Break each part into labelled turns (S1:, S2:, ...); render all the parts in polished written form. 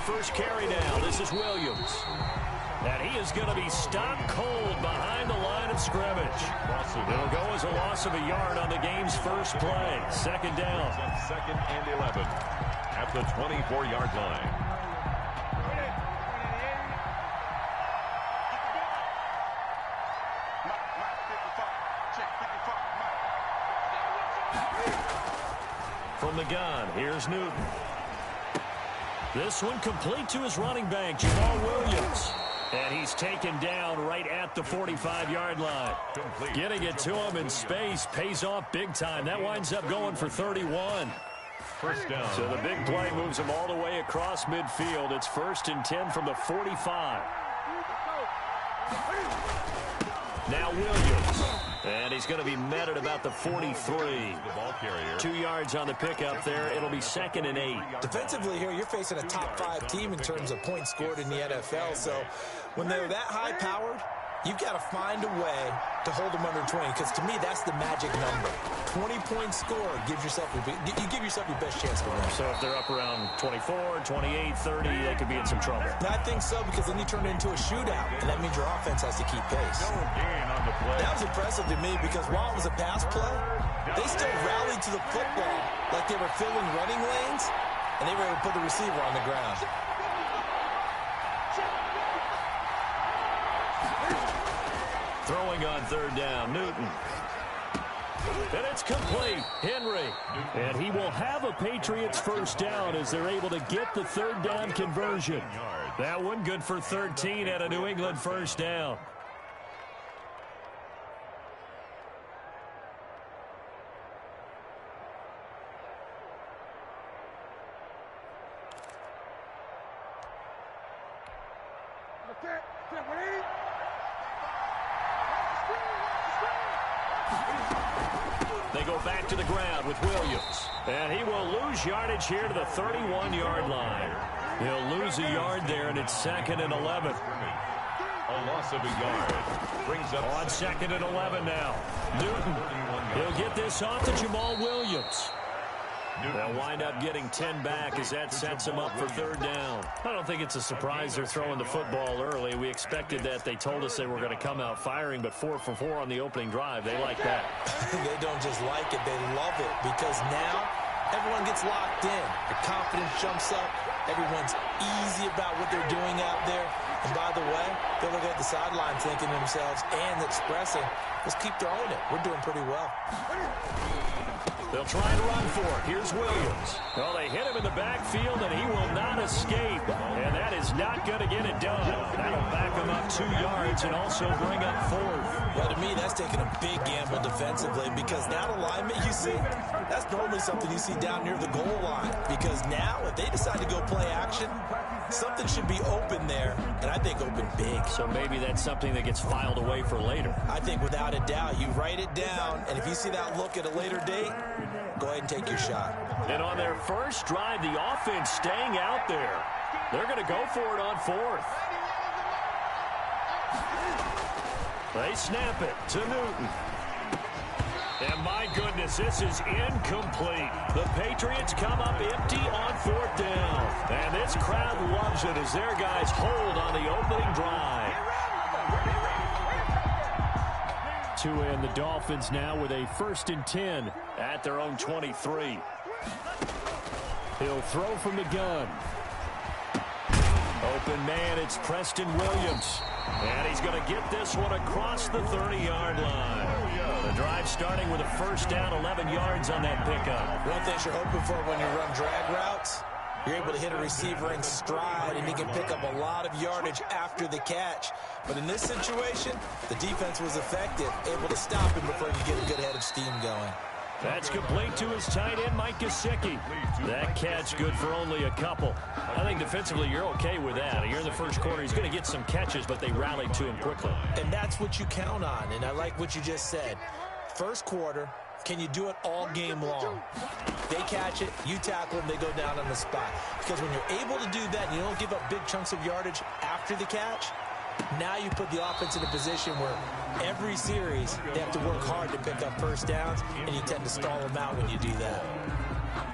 S1: first carry now. This is Williams. And he is going to be stopped cold behind the line of scrimmage. It'll go as a loss of a yard on the game's first play. Second down.
S2: Second and 11 at the 24-yard line.
S1: From the gun, here's Newton. This one complete to his running back, Jamal Williams. And he's taken down right at the 45-yard line. Getting it to him in space pays off big time. That winds up going for 31.
S2: First down.
S1: So the big play moves him all the way across midfield. It's 1st and 10 from the 45. Now Williams. And he's going to be met at about the 43.
S2: The ball carrier.
S1: 2 yards on the pickup there. It'll be 2nd and 8.
S3: Defensively here, you're facing a top-5 team in terms of points scored in the NFL. So when they're that high-powered, you've got to find a way to hold them under 20. Because to me, that's the magic number. 20 points scored gives yourself you give yourself your best chance to win.
S1: So if they're up around 24, 28, 30, they could be in some trouble.
S3: I think so, because then you turn it into a shootout, and that means your offense has to keep pace.
S2: No gain on the play.
S3: That was impressive to me, because while it was a pass play, they still rallied to the football like they were filling running lanes, and they were able to put the receiver on the ground.
S1: Throwing on 3rd down, Newton. And it's complete. Henry. And he will have a Patriots first down as they're able to get the 3rd down conversion. That one good for 13 at a New England first down. They go back to the ground with Williams. And he will lose yardage here to the 31-yard line. He'll lose a yard there, and it's 2nd and 11.
S2: A loss of a yard. Brings up
S1: on 2nd and 11 now. Newton. He'll get this off to Jamal Williams. They'll wind up getting 10 back as that sets them up for 3rd down. I don't think it's a surprise they're throwing the football early. We expected that. They told us they were going to come out firing, but 4 for 4 on the opening drive. They like that.
S3: They don't just like it, they love it, because now everyone gets locked in. The confidence jumps up. Everyone's easy about what they're doing out there. And by the way, they're looking at the sideline thinking to themselves and expressing, let's keep throwing it. We're doing pretty well.
S1: They'll try and run for it. Here's Williams. Well, they hit him in the backfield, and he will not escape. And that is not going to get it done. That'll back him up 2 yards and also bring up 4th.
S3: Well, to me, that's taking a big gamble defensively, because that alignment you see, that's normally something you see down near the goal line. Because now, if they decide to go play action, something should be open there, and I think open big.
S1: So maybe that's something that gets filed away for later.
S3: I think without a doubt, you write it down, and if you see that look at a later date, go ahead and take your shot.
S1: And on their first drive, the offense staying out there. They're going to go for it on 4th. They snap it to Newton. And my goodness, this is incomplete. The Patriots come up empty on 4th down. And this crowd loves it as their guys hold on the opening drive. To end the Dolphins now with a 1st and 10 at their own 23. He'll throw from the gun. Open man, it's Preston Williams. And he's going to get this one across the 30-yard line. The drive starting with a first down, 11 yards on that pickup.
S3: One thing you're hoping for when you run drag routes, you're able to hit a receiver in stride, and he can pick up a lot of yardage after the catch. But in this situation, the defense was effective, able to stop him before he could get a good head of steam going.
S1: That's complete to his tight end, Mike Gesicki. That catch good for only a couple. I think defensively you're okay with that. You're in the first quarter. He's going to get some catches, but they rallied to him quickly.
S3: And that's what you count on, and I like what you just said. First quarter, can you do it all game long? They catch it, you tackle them, they go down on the spot. Because when you're able to do that and you don't give up big chunks of yardage after the catch, now you put the offense in a position where every series they have to work hard to pick up first downs, and you tend to stall them out when you do that.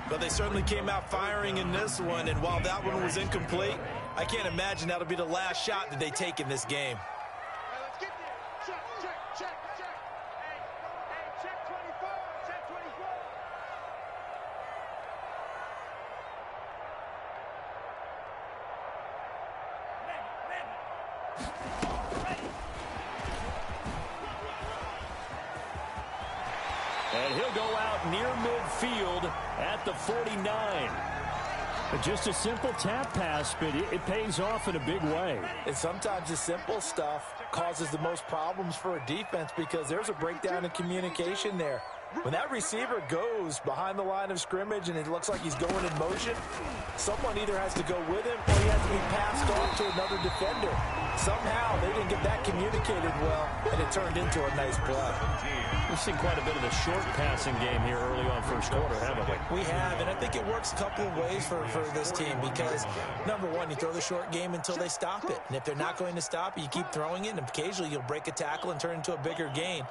S3: But they certainly came out firing in this one, and while that one was incomplete, I can't imagine that'll be the last shot that they take in this game.
S1: And he'll go out near midfield at the 49. Just a simple tap pass, but it pays off in a big way.
S3: And sometimes the simple stuff causes the most problems for a defense because there's a breakdown in communication there. When that receiver goes behind the line of scrimmage and it looks like he's going in motion, someone either has to go with him or he has to be passed off to another defender. Somehow they didn't get that communicated well, and it turned into a nice play.
S1: We've seen quite a bit of the short passing game here early on first quarter, haven't we?
S3: We have, and I think it works a couple of ways for this team because, number one, you throw the short game until they stop it. And if they're not going to stop it, you keep throwing it, and occasionally you'll break a tackle and turn it into a bigger gain.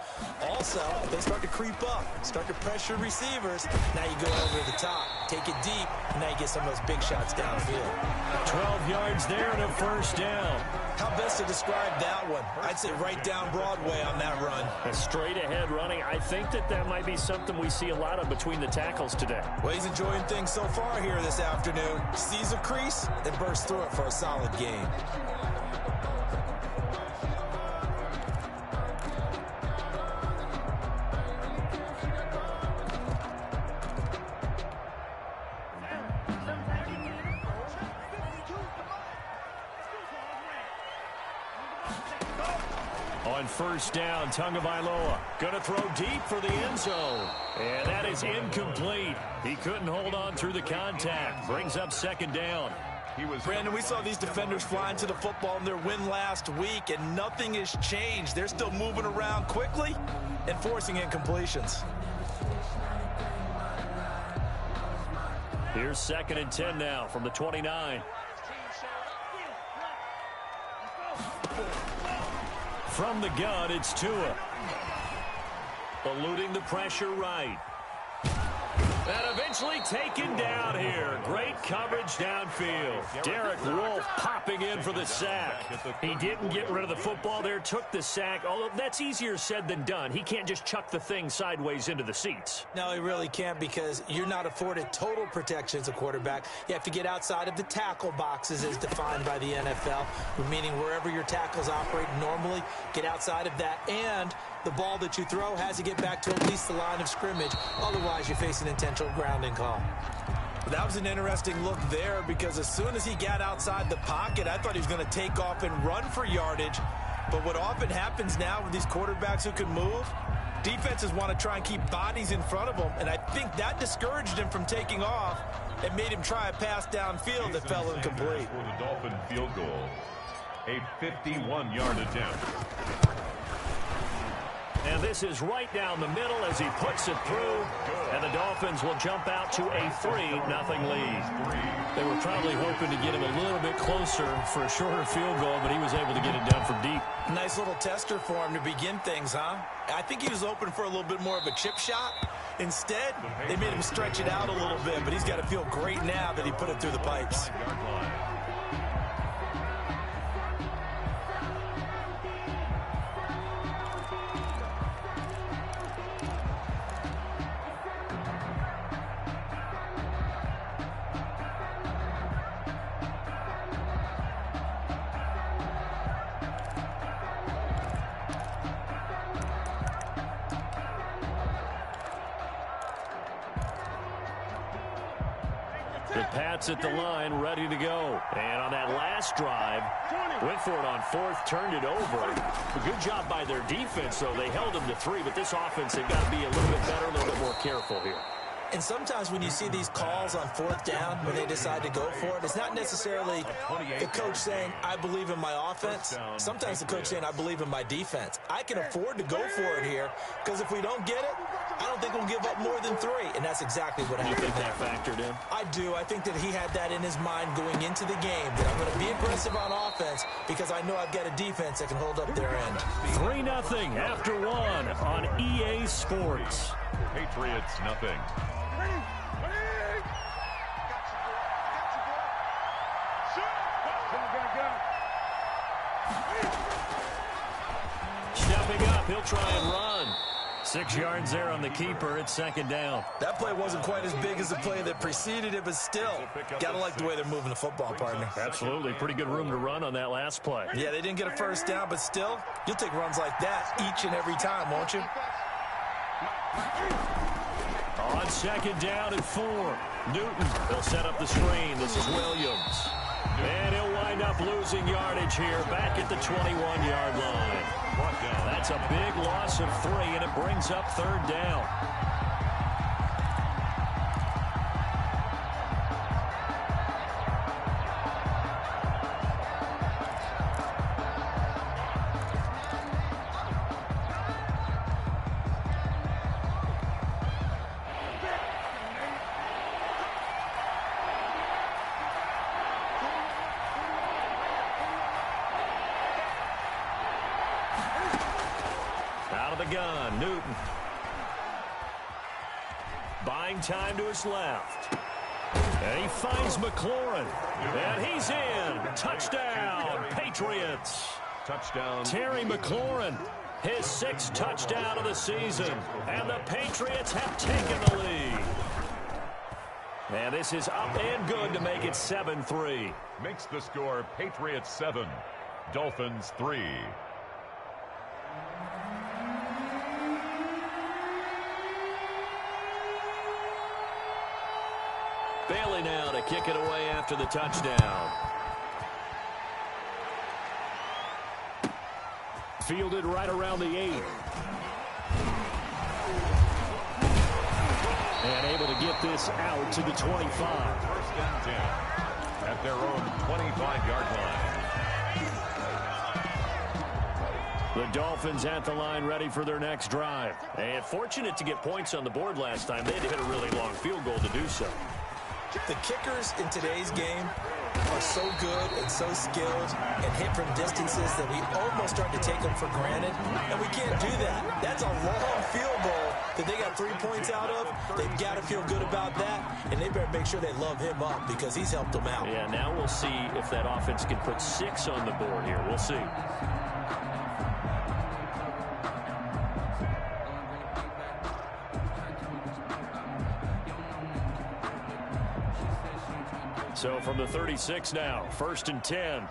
S3: Also, if they start to creep up, start to pressure receivers, now you go over the top, take it deep, and now you get some of those big shots downfield.
S1: 12 yards there and a first down.
S3: How best to describe that one? I'd say right down Broadway on that run.
S1: A straight ahead running. I think that might be something we see a lot of between the tackles today.
S3: Well, he's enjoying things so far here this afternoon. Sees a crease and bursts through it for a solid gain.
S1: On first down, Tagovailoa going to throw deep for the end zone. And that is incomplete. He couldn't hold on through the contact. Brings up second down.
S3: Brandon, we saw these defenders flying to the football in their win last week, and nothing has changed. They're still moving around quickly and forcing incompletions.
S1: Here's 2nd and 10 now from the 29. From the gun, it's Tua. Eluding the pressure right. And eventually taken down here. Great coverage downfield. Derek Wolfe popping in for the sack. He didn't get rid of the football there, took the sack. Although that's easier said than done. He can't just chuck the thing sideways into the seats.
S3: No, he really can't because you're not afforded total protection as a quarterback. You have to get outside of the tackle boxes as defined by the NFL, meaning wherever your tackles operate normally, get outside of that. And the ball that you throw has to get back to at least the line of scrimmage. Otherwise, you face an intentional grounding call. That was an interesting look there because as soon as he got outside the pocket, I thought he was going to take off and run for yardage. But what often happens now with these quarterbacks who can move, defenses want to try and keep bodies in front of them, and I think that discouraged him from taking off and made him try a pass downfield that fell incomplete.
S2: For the Dolphin field goal, a 51-yard attempt.
S1: And this is right down the middle as he puts it through. And the Dolphins will jump out to a 3-0 lead. They were probably hoping to get him a little bit closer for a shorter field goal, but he was able to get it down from deep.
S3: Nice little tester for him to begin things, huh? I think he was open for a little bit more of a chip shot. Instead, they made him stretch it out a little bit, but he's got to feel great now that he put it through the pipes.
S1: The Pats at the line, ready to go. And on that last drive, went for it on fourth, turned it over. A good job by their defense, though. They held them to 3, but this offense, they've got to be a little bit better, a little bit more careful here.
S3: And sometimes when you see these calls on fourth down, when they decide to go for it, it's not necessarily the coach saying, I believe in my offense. Sometimes the coach saying, I believe in my defense. I can afford to go for it here because if we don't get it, I don't think we'll give up more than 3. And that's exactly what happened.
S1: You think that factored in?
S3: I do. I think that he had that in his mind going into the game, that I'm going to be aggressive on offense because I know I've got a defense that can hold up their end.
S1: 3-0 after 1 on EA Sports.
S2: Patriots, nothing.
S1: Stepping up, he'll try and run. 6 yards there on the keeper. It's second down.
S3: That play wasn't quite as big as the play that preceded it, but still, got to like the way they're moving the football, partner.
S1: Absolutely. Pretty good room to run on that last play.
S3: Yeah, they didn't get a first down, but still, you'll take runs like that each and every time, won't you?
S1: On second down and 4. Newton, they'll set up the screen. This is Williams. And he'll wind up losing yardage here back at the 21-yard line. That's a big loss of 3, and it brings up third down. Gun, Newton. Buying time to his left. And he finds McLaurin. And he's in. Touchdown, Patriots.
S2: Touchdown.
S1: Terry McLaurin, his 6th touchdown of the season. And the Patriots have taken the lead. And this is up and good to make it 7-3.
S2: Makes the score Patriots 7, Dolphins 3.
S1: Bailey now to kick it away after the touchdown. Fielded right around the 8. And able to get this out to the 25.
S2: First and 10 at their own 25-yard line.
S1: The Dolphins at the line ready for their next drive. And fortunate to get points on the board last time. They had to hit a really long field goal to do so.
S3: The kickers in today's game are so good and so skilled and hit from distances that we almost start to take them for granted, and we can't do that. That's a long field goal that they got 3 points out of. They've got to feel good about that, and they better make sure they love him up because he's helped them out.
S1: Yeah, now we'll see if that offense can put 6 on the board here. We'll see. So from the 36 now, 1st and 10.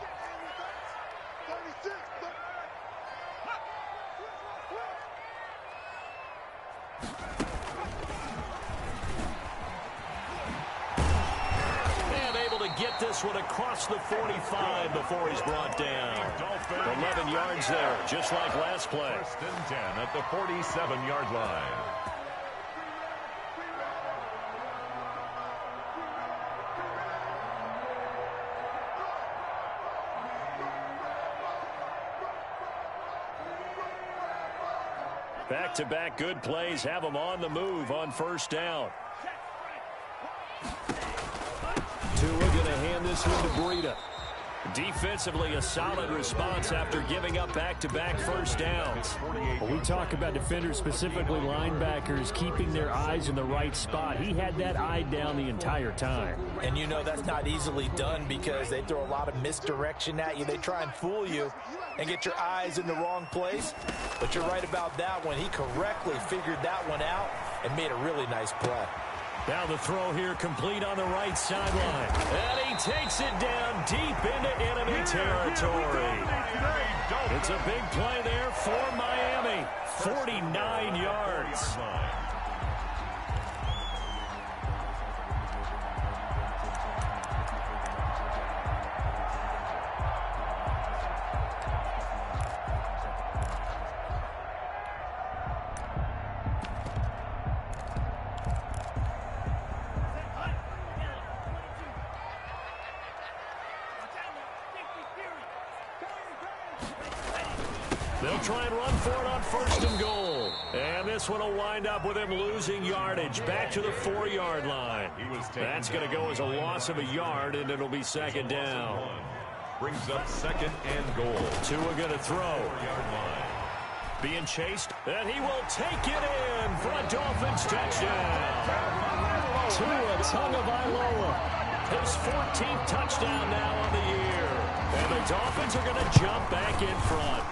S1: And able to get this one across the 45 before he's brought down. 11 yards there, just like last play.
S2: 1st and 10 at the 47-yard line.
S1: Back-to-back good plays have them on the move on 1st down. Tua going to hand this one to Breida. Defensively, a solid response after giving up back-to-back 1st downs.
S4: When we talk about defenders, specifically linebackers, keeping their eyes in the right spot, he had that eye down the entire time.
S3: And you know that's not easily done because they throw a lot of misdirection at you. They try and fool you and get your eyes in the wrong place. But you're right about that one. He correctly figured that one out and made a really nice play.
S1: Now the throw here complete on the right sideline. And he takes it down deep into enemy territory. It's a big play there for Miami. 49 yards. They'll try and run for it on 1st and goal. And this one will wind up with him losing yardage back to the 4-yard line. That's going to go as a loss of a yard, and it'll be 2nd down.
S2: Brings up 2nd and goal.
S1: Tua going to throw. being chased, and he will take it in for a Dolphins touchdown.
S4: Tua Tagovailoa.
S1: His 14th touchdown now on the year. And the Dolphins are going to jump back in front.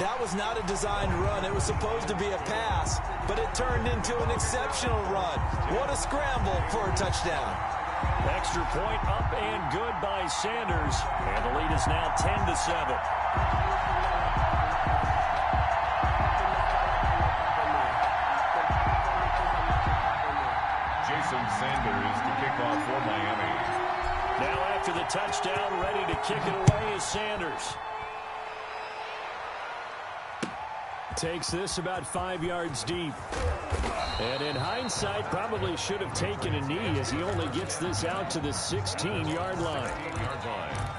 S3: That was not a designed run. It was supposed to be a pass, but it turned into an exceptional run. What a scramble for a touchdown.
S1: Extra point up and good by Sanders. And the lead is now 10-7.
S2: Jason Sanders to kick off for Miami.
S1: Now after the touchdown, ready to kick it away is Sanders.
S4: Takes this about 5 yards deep. And in hindsight, probably should have taken a knee as he only gets this out to the 16-yard line.
S2: 16-yard line.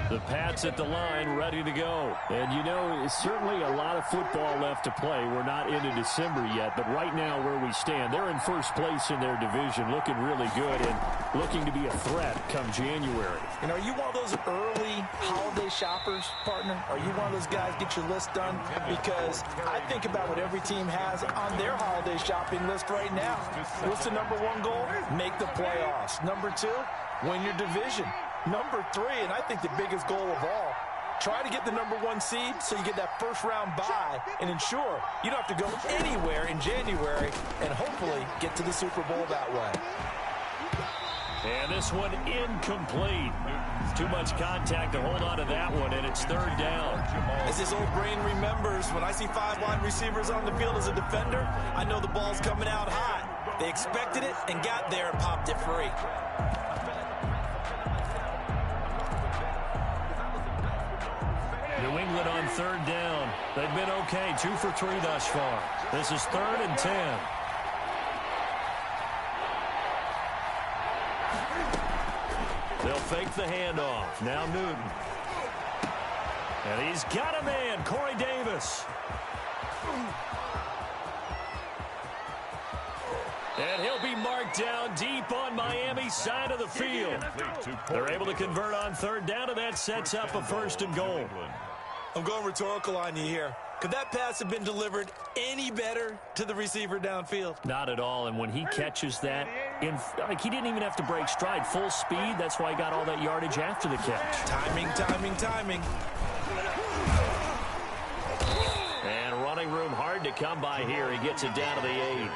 S1: The Pats at the line, ready to go.
S4: And, you know, certainly a lot of football left to play. We're not into December yet, but right now where we stand, they're in first place in their division, looking really good and looking to be a threat come January.
S3: And are you one of those early holiday shoppers, partner? Are you one of those guys get your list done? Because I think about what every team has on their holiday shopping list right now. What's the number one goal? Make the playoffs. Number two, win your division. Number three, and I think the biggest goal of all, try to get the number one seed so you get that first round bye and ensure you don't have to go anywhere in January and hopefully get to the Super Bowl that way.
S1: And this one incomplete. Too much contact to hold on to that one, and it's third down.
S3: As his old brain remembers, when I see 5 wide receivers on the field as a defender, I know the ball's coming out hot. They expected it and got there and popped it free.
S1: New England on third down. They've been okay, 2 for 3 thus far. This is 3rd and 10. They'll fake the handoff. Now Newton. And he's got a man, Corey Davis. And he'll be marked down deep on Miami's side of the field. They're able to convert on third down, and that sets up a 1st and goal.
S3: I'm going rhetorical on you here. Could that pass have been delivered any better to the receiver downfield?
S1: Not at all, and when he catches that, he didn't even have to break stride. Full speed, that's why he got all that yardage after the catch.
S3: Timing, timing, timing.
S1: And running room hard to come by here. He gets it down to the 8.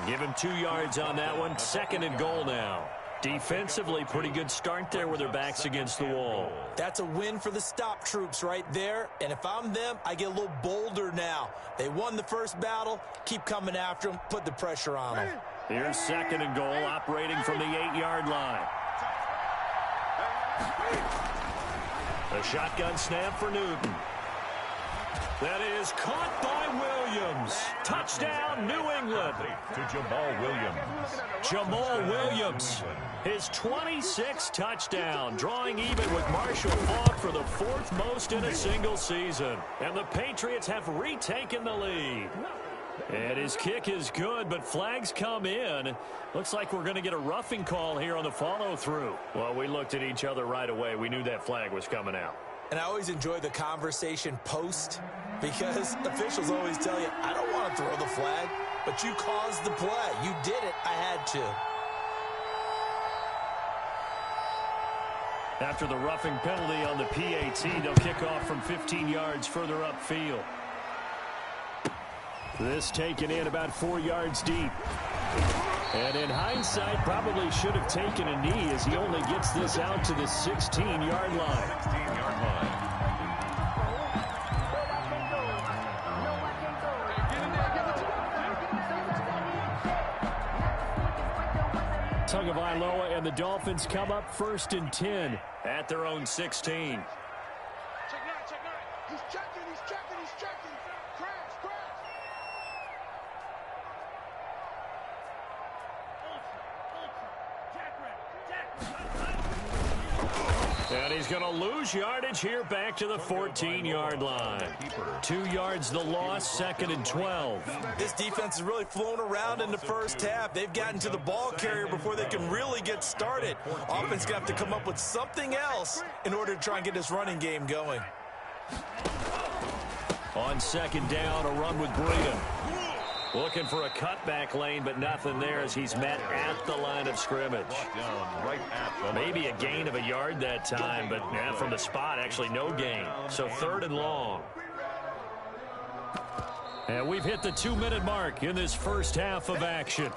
S1: Give him 2 yards on that one. 2nd and goal now. Defensively, pretty good start there with their backs against the wall.
S3: That's a win for the stop troops right there. And if I'm them, I get a little bolder now. They won the first battle. Keep coming after them. Put the pressure on them.
S1: Here's 2nd and goal, operating from the 8-yard line. A shotgun snap for Newton. That is caught by Williams. Touchdown, New England.
S2: To Jamal Williams.
S1: Jamal Williams, his 26th touchdown, drawing even with Marshall Faulk for the 4th most in a single season. And the Patriots have retaken the lead. And his kick is good, but flags come in. Looks like we're going to get a roughing call here on the follow-through. Well, we looked at each other right away. We knew that flag was coming out.
S3: And I always enjoy the conversation post because officials always tell you, I don't want to throw the flag, but you caused the play. You did it. I had to.
S1: After the roughing penalty on the PAT, they'll kick off from 15 yards further upfield.
S4: This taken in about 4 yards deep. And in hindsight, probably should have taken a knee as he only gets this out to the 16-yard line.
S2: 16-yard line.
S4: Tagovailoa and the Dolphins come up 1st and 10
S1: at their own 16.
S5: Check 9, check 9. He's checking, he's checking, he's checking. Crash, crash.
S1: And And he's going to lose yardage here back to the 14-yard line. 2 yards the loss, 2nd and 12.
S3: This defense has really flown around in the first half. They've gotten to the ball carrier before they can really get started. Offense going to have to come up with something else in order to try and get this running game going.
S1: On 2nd down, a run with Breida. Looking for a cutback lane, but nothing there as he's met at the line of scrimmage. Maybe a gain of a yard that time, but from the spot, actually no gain. So 3rd and long. And we've hit the 2-minute mark in this first half of action.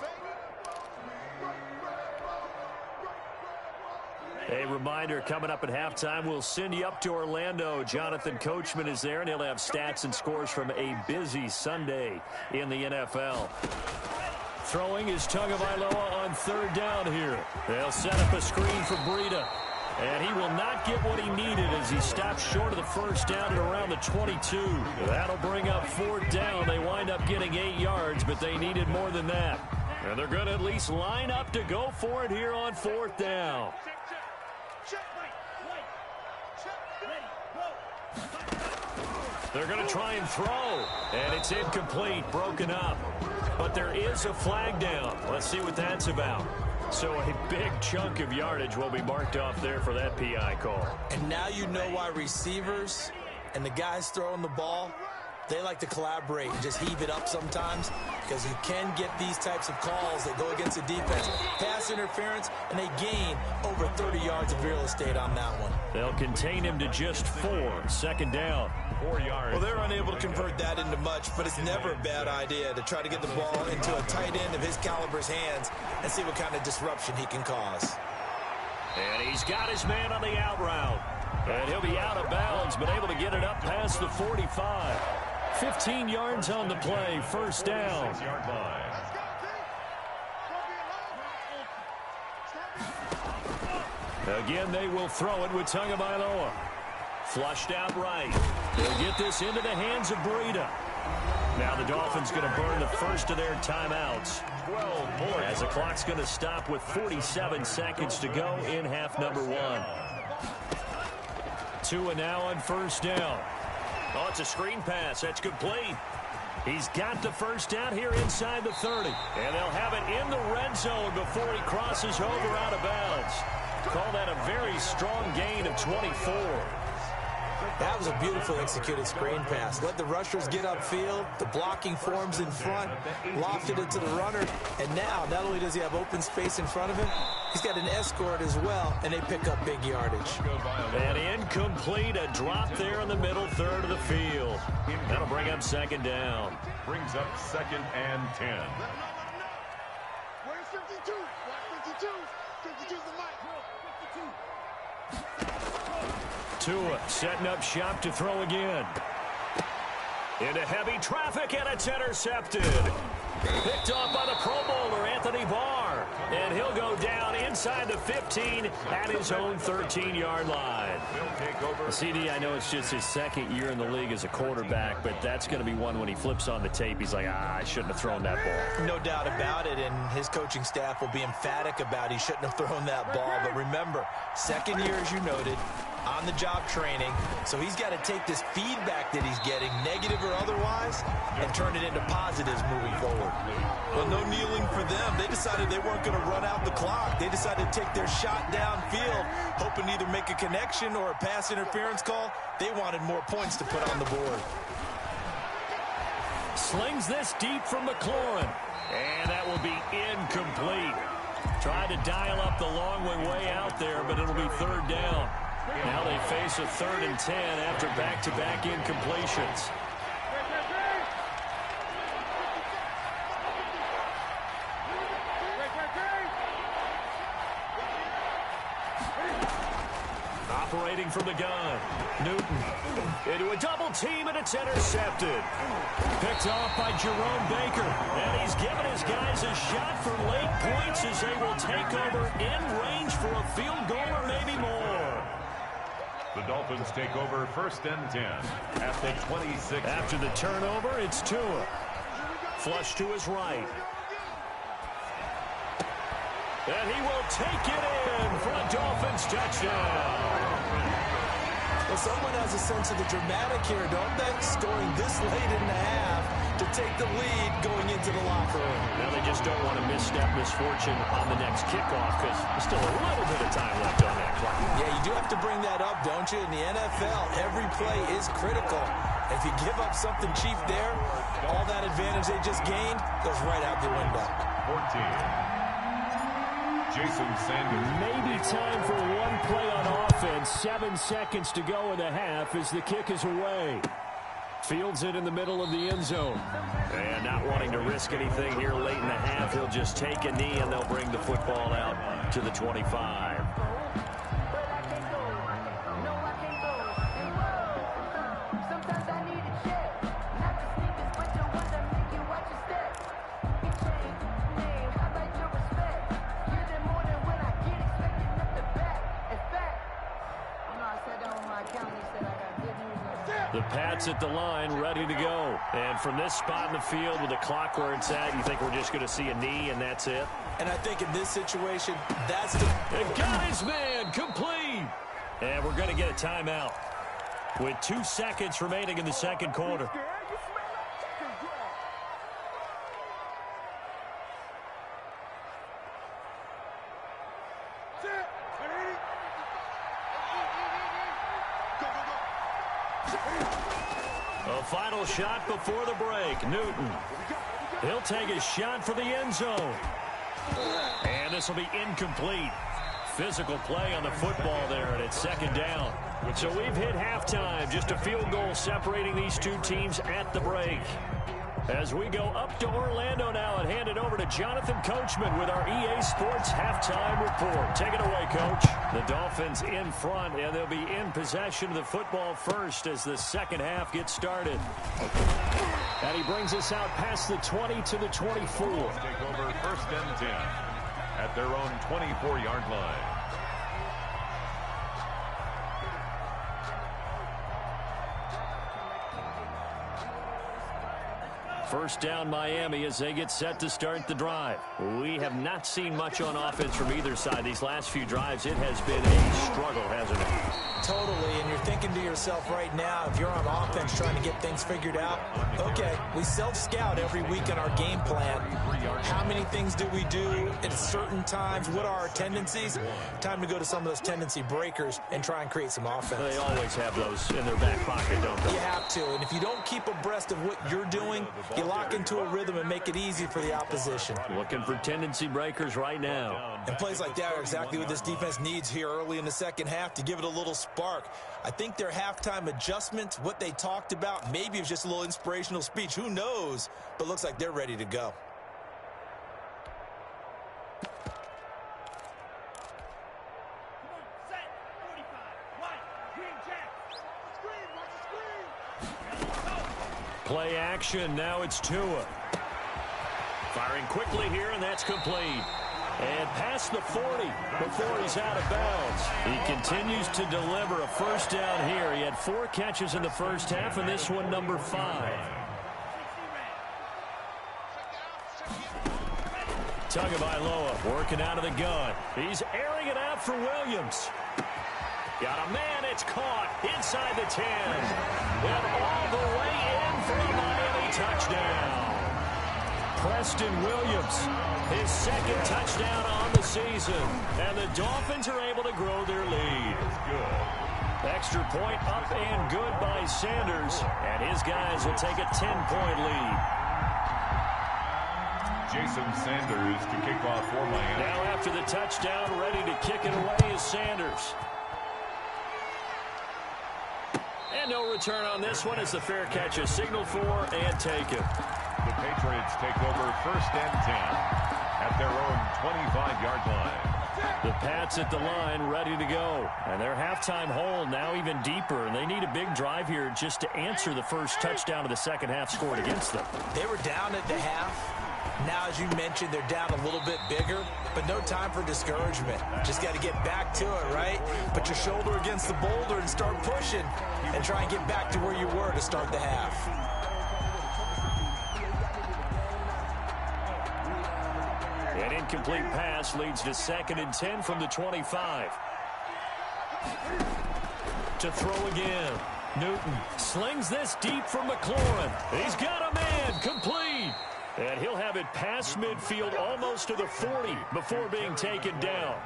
S1: A reminder, coming up at halftime, we'll send you up to Orlando. Jonathan Coachman is there, and he'll have stats and scores from a busy Sunday in the NFL. Throwing is Tagovailoa on 3rd down here. They'll set up a screen for Breida. And he will not get what he needed as he stops short of the first down at around the 22. That'll bring up 4th down. They wind up getting 8 yards, but they needed more than that. And they're going to at least line up to go for it here on 4th down. They're going to try and throw, and it's incomplete, broken up. But there is a flag down. Let's see what that's about. So a big chunk of yardage will be marked off there for that PI call.
S3: And now you know why receivers and the guys throwing the ball, they like to collaborate and just heave it up sometimes, because you can get these types of calls that go against the defense. Pass interference, and they gain over 30 yards of real estate on that one.
S1: They'll contain him to just 4. 2nd down.
S2: 4 yards.
S3: Well, they're unable to convert that into much, but it's never a bad idea to try to get the ball into a tight end of his caliber's hands and see what kind of disruption he can cause.
S1: And he's got his man on the out route. And he'll be out of bounds, but able to get it up past the 45. 15 yards on the play, 1st down.
S2: 6-yard line.
S1: Again, they will throw it with Tagovailoa. Flushed out right. They'll get this into the hands of Breida. Now the Dolphins going to burn the first of their timeouts.
S2: 12 points.
S1: As the clock's going to stop with 47 seconds to go in half number 1. Tua now on 1st down. Oh, it's a screen pass. That's complete. He's got the first down here inside the 30. And they'll have it in the red zone before he crosses over out of bounds. Call that a very strong gain of 24.
S3: That was a beautifully executed screen pass. Let the rushers get upfield. The blocking forms in front. Lofted it to the runner. And now, not only does he have open space in front of him, he's got an escort as well, and they pick up big yardage.
S1: And incomplete, a drop there in the middle third of the field. That'll bring up 2nd down.
S2: Brings up 2nd and 10.
S5: Where's 52? Watch 52. 52's the mic. 52.
S1: Tua setting up shop to throw again. Into heavy traffic, and it's intercepted. Picked off by the Pro Bowler, Anthony Barr. And he'll go down inside the 15 at his own 13-yard line. CD, I know it's just his 2nd year in the league as a quarterback, but that's going to be one when he flips on the tape, he's like, I shouldn't have thrown that ball.
S3: No doubt about it, and his coaching staff will be emphatic about he shouldn't have thrown that ball. But remember, 2nd year, as you noted, on-the-job training, so he's got to take this feedback that he's getting, negative or otherwise, and turn it into positives moving forward. Well, no kneeling for them. They decided they weren't going to run out the clock. They decided to take their shot downfield, hoping to either make a connection or a pass interference call. They wanted more points to put on the board.
S1: Slings this deep from McLaurin, and that will be incomplete. Tried to dial up the long way out there, but it'll be 3rd down. Now they face a 3rd and 10 after back-to-back incompletions. Operating from the gun. Newton into a double team, and it's intercepted. Picked off by Jerome Baker. And he's given his guys a shot for late points as they will take over in range for a field goal or maybe more.
S2: The Dolphins take over 1st and 10 at the 26.
S1: After the turnover, it's Tua. Flush to his right. And he will take it in for a Dolphins touchdown.
S3: Well, someone has a sense of the dramatic here, don't they? Scoring this late in the half to take the lead going into the locker room.
S1: Now they just don't want to misstep misfortune on the next kickoff because there's still a little bit of time left on that clock.
S3: Yeah, you do have to bring that up, don't you? In the NFL, every play is critical. If you give up something cheap there, all that advantage they just gained goes right out the window.
S2: 14. Jason Sanders.
S4: Maybe time for one play on offense. 7 seconds to go in the half as the kick is away. Fields it in the middle of the end zone.
S1: And not wanting to risk anything here late in the half, he'll just take a knee and they'll bring the football out to the 25. The Pats at the line, ready to go. And from this spot in the field with the clock where it's at, you think we're just going to see a knee and that's it?
S3: And I think in this situation, that's the...
S1: And got his man, complete. And we're going to get a timeout with 2 seconds remaining in the second quarter. A final shot before the break. Newton. He'll take a shot for the end zone. And this will be incomplete. Physical play on the football there, and it's second down. So we've hit halftime. Just a field goal separating these two teams at the break. As we go up to Orlando now and hand it over to Jonathan Coachman with our EA Sports Halftime Report. Take it away, Coach. The Dolphins in front, and they'll be in possession of the football first as the second half gets started.
S4: And he brings us out past the 20 to the 24.
S2: Take over first and 10 at their own 24-yard line.
S1: First down Miami as they get set to start the drive. We have not seen much on offense from either side. These last few drives, it has been a struggle, hasn't it?
S3: Totally, and you're thinking to yourself right now, if you're on offense trying to get things figured out, okay, we self-scout every week in our game plan. How many things do we do at certain times? What are our tendencies? Time to go to some of those tendency breakers and try and create some offense.
S1: They always have those in their back pocket, don't they?
S3: You have to, and if you don't keep abreast of what you're doing, you lock into a rhythm and make it easy for the opposition.
S1: Looking for tendency breakers right now.
S3: And plays like that are exactly what this defense needs here early in the second half to give it a little spark. I think their halftime adjustments, what they talked about, maybe it was just a little inspirational speech. Who knows? But looks like they're ready to go.
S1: Play action. Now it's Tua. Firing quickly here, and that's complete. And past the 40 before he's out of bounds. He continues to deliver a first down here. He had 4 catches in the first half, and this one number 5. Tagovailoa working out of the gun. He's airing it out for Williams. Got a man, it's caught inside the 10. And all the way in for a Miami touchdown. Preston Williams, his second touchdown on the season. And the Dolphins are able to grow their lead.
S2: Good.
S1: Extra point up and good by Sanders. And his guys will take a 10-point lead.
S2: Jason Sanders to kick off for Miami.
S1: Now after the touchdown, ready to kick it away is Sanders. And no return on this one as the fair catch is signaled for and taken.
S2: The Patriots take over first and 10 at their own 25-yard line.
S1: The Pats at the line ready to go. And their halftime hole now even deeper. And they need a big drive here just to answer the first touchdown of the second half scored against them.
S3: They were down at the half. Now, as you mentioned, they're down a little bit bigger, but no time for discouragement. Just got to get back to it, right? Put your shoulder against the boulder and start pushing and try and get back to where you were to start the half.
S1: An incomplete pass leads to 2nd and 10 from the 25. to throw again. Newton slings this deep from McLaurin. He's got a man, complete. And he'll have it past midfield almost to the 40 before being taken down.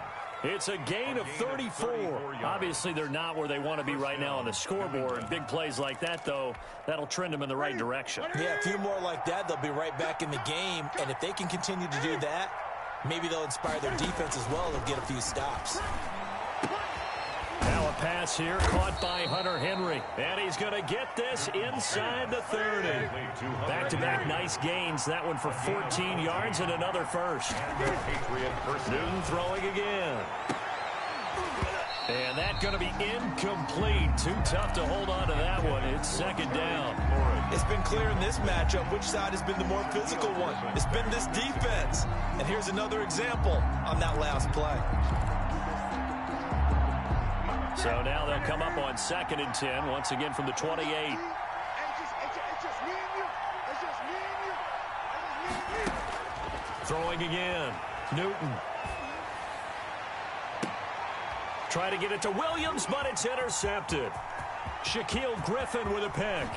S1: It's a gain of 34. Obviously, they're not where they want to be right now on the scoreboard. Big plays like that, though, that'll trend them in the right direction.
S3: Yeah, a few more like that, they'll be right back in the game. And if they can continue to do that, maybe they'll inspire their defense as well. They'll get a few stops.
S1: Now a pass here, caught by Hunter Henry. And he's going to get this inside the 30. Back-to-back nice gains. That one for 14 yards and another first. Newton throwing again. And that's going to be incomplete. Too tough to hold on to that one. It's second down.
S3: It's been clear in this matchup which side has been the more physical one. It's been this defense. And here's another example on that last play.
S1: So now they'll come up on 2nd and 10, once again from the 28. Throwing again. Newton. Try to get it to Williams, but it's intercepted. Shaquille Griffin with a pick.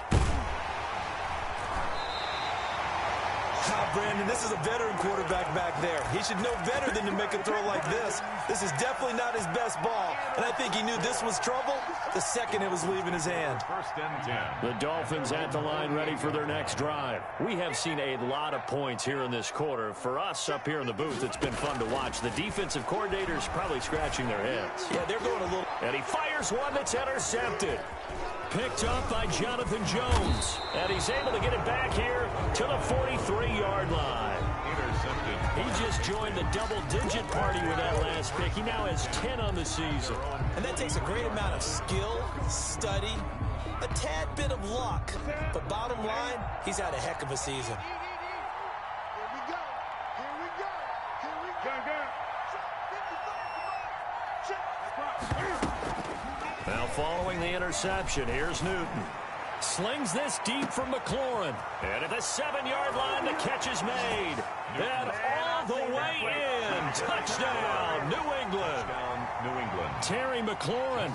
S3: Brandon, this is a veteran quarterback back there. He should know better than to make a throw like this. This is definitely not his best ball, and I think he knew this was trouble the second it was leaving his hand.
S2: 1st and 10.
S1: The Dolphins at the line ready for their next drive. We have seen a lot of points here in this quarter. For us up here in the booth, it's been fun to watch. The defensive coordinators probably scratching their heads.
S3: Yeah, they're going a little...
S1: And he fires one that's intercepted. Picked up by Jonathan Jones. And he's able to get it back here to the 43-yard line.
S2: Intercepted.
S1: He just joined the double-digit party with that last pick. He now has 10 on the season.
S3: And that takes a great amount of skill, study, a tad bit of luck. But bottom line, he's had a heck of a season.
S1: Now following the interception, here's Newton. Slings this deep from McLaurin. And at the 7-yard line, the catch is made. And all the way in. Touchdown, New England. Terry McLaurin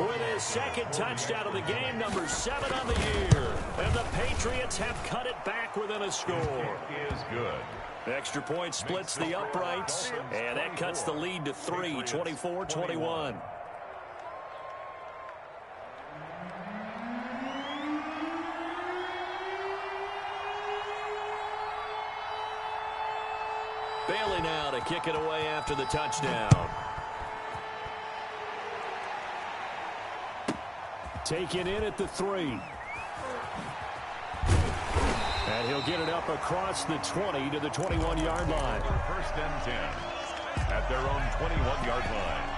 S1: with his second touchdown of the game, number 7 on the year. And the Patriots have cut it back within a score.
S2: It is good.
S1: Extra point splits the uprights. And that cuts the lead to 3, 24-21. Bailey now to kick it away after the touchdown. Taken in at the 3. And he'll get it up across the 20 to the 21-yard line.
S2: 1st and 10 at their own 21-yard line.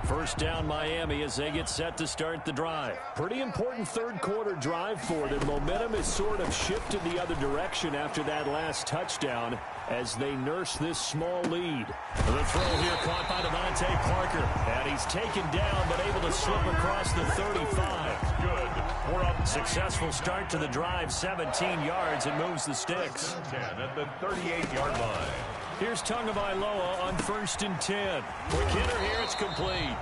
S1: First down Miami as they get set to start the drive. Pretty important third quarter drive for them. Momentum has sort of shifted the other direction after that last touchdown as they nurse this small lead. The throw here caught by Devontae Parker. And he's taken down but able to slip across the 35.
S2: Good. We're up.
S1: Successful start to the drive, 17 yards, and moves the sticks.
S2: 10 at the 38-yard line.
S1: Here's Tagovailoa on 1st and 10. Quick hitter here, it's complete.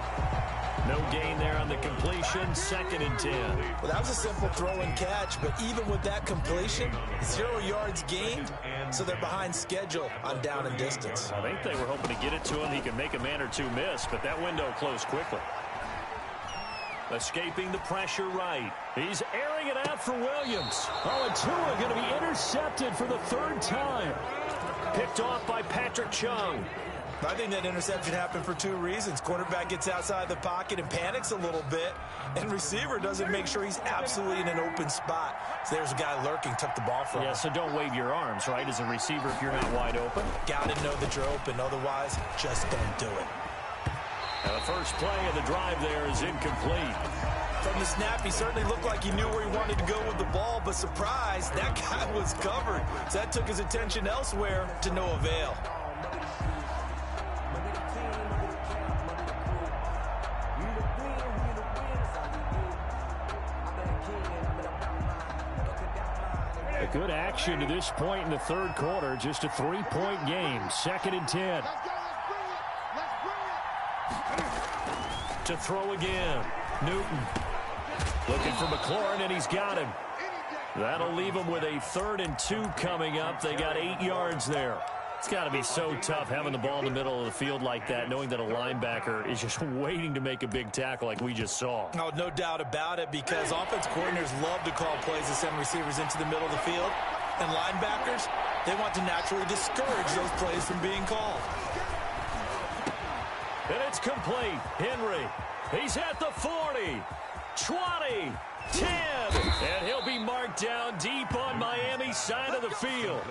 S1: No gain there on the completion, 2nd and 10.
S3: Well, that was a simple throw and catch, but even with that completion, 0 yards gained, so they're behind schedule on down and distance.
S1: I think they were hoping to get it to him. He can make a man or two miss, but that window closed quickly. Escaping the pressure right. He's airing it out for Williams. Oh, and Tua going to be intercepted for the 3rd time. Picked off by Patrick Chung.
S3: I think that interception happened for 2 reasons. Quarterback gets outside the pocket and panics a little bit, and receiver doesn't make sure he's absolutely in an open spot. So there's a guy lurking, took the ball from him.
S1: Yeah, so don't wave your arms, right, as a receiver if you're not wide open.
S3: Got to know that you're open. Otherwise, just don't do it.
S1: Now the first play of the drive there is incomplete.
S3: From the snap, he certainly looked like he knew where he wanted to go with the ball, but surprise, that guy was covered. So that took his attention elsewhere to no avail.
S4: A good action to this point in the third quarter. Just a 3-point game. 2nd and 10.
S5: Let's go. Let's bring it.
S1: To throw again. Newton looking for McLaurin, and he's got him. That'll leave him with a 3rd and 2 coming up. They got 8 yards there. It's got to be so tough having the ball in the middle of the field like that, knowing that a linebacker is just waiting to make a big tackle like we just saw.
S3: Oh, no doubt about it, because offense coordinators love to call plays to send receivers into the middle of the field. And linebackers, they want to naturally discourage those plays from being called.
S1: And it's complete. Henry, he's at the 40, 20, 10, and he'll be marked down deep on Miami's side of the field.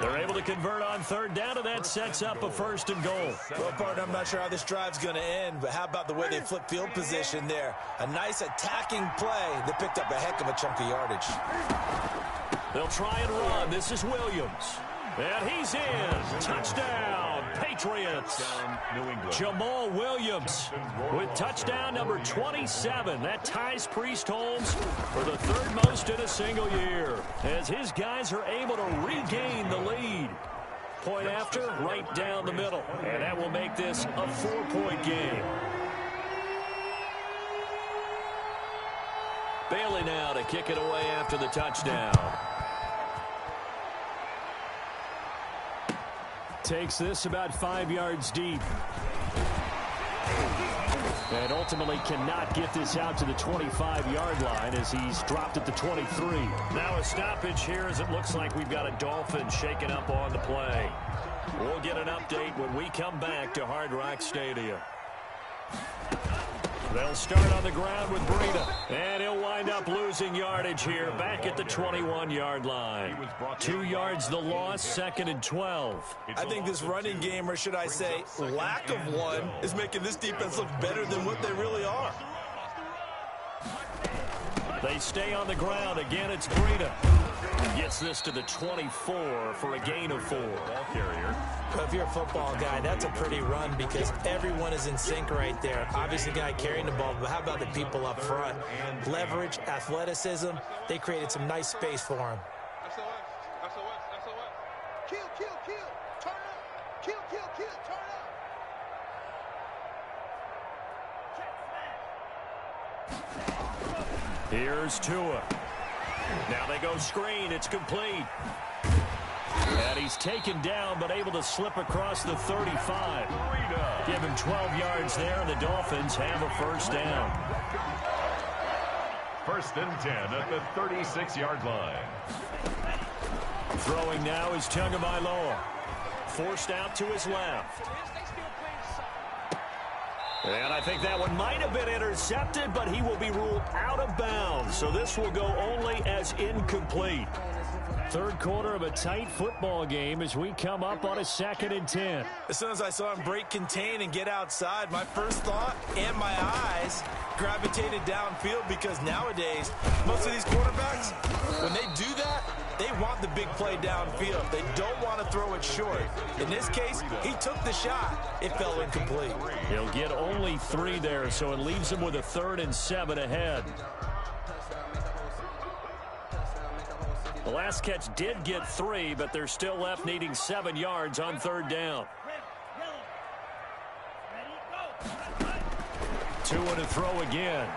S1: They're able to convert on 3rd down, and that sets up a 1st and goal.
S3: Well, partner, I'm not sure how this drive's going to end, but how about the way they flip field position there? A nice attacking play. They picked up a heck of a chunk of yardage.
S1: They'll try and run. This is Williams. And he's in. Touchdown, Patriots. Jamal Williams with touchdown number 27. That ties Priest Holmes for the 3rd most in a single year, as his guys are able to regain the lead. Point after, right down the middle. And that will make this a 4-point game. Bailey now to kick it away after the touchdown.
S4: Takes this about 5 yards deep. And ultimately cannot get this out to the 25-yard line as he's dropped at the 23.
S1: Now a stoppage here as it looks like we've got a Dolphin shaking up on the play. We'll get an update when we come back to Hard Rock Stadium. They'll start on the ground with Breida, and he'll wind up losing yardage here back at the 21-yard line. 2 yards the loss, 2nd and 12.
S3: I think this running game, or should I say lack of one, is making this defense look better than what they really are.
S1: They stay on the ground. Again, it's Breida. Gets this to the 24 for a gain of 4.
S2: Ball carrier.
S3: But if you're a football guy, that's a pretty run because everyone is in sync right there. Obviously, the guy carrying the ball, but how about the people up front? Leverage, athleticism, they created some nice space for him.
S5: SOS. Kill. Turn up. Kill. Turn up.
S1: Here's Tua. Now they go screen. It's complete. And he's taken down, but able to slip across the 35. Give him 12 yards there, and the Dolphins have a 1st down.
S2: 1st and 10 at the 36-yard line.
S1: Throwing now is Tagovailoa. Forced out to his left. And I think that one might have been intercepted, but he will be ruled out of bounds. So this will go only as incomplete.
S4: 3rd quarter of a tight football game as we come up on a 2nd and 10.
S3: As soon as I saw him break contain and get outside, my first thought and my eyes gravitated downfield because nowadays, most of these quarterbacks, when they do that, they want the big play downfield. They don't want to throw it short. In this case, he took the shot. It fell incomplete.
S1: He'll get only 3 there, so it leaves him with a 3rd and 7 ahead. The last catch did get 3, but they're still left needing 7 yards on 3rd down. Tua to throw again.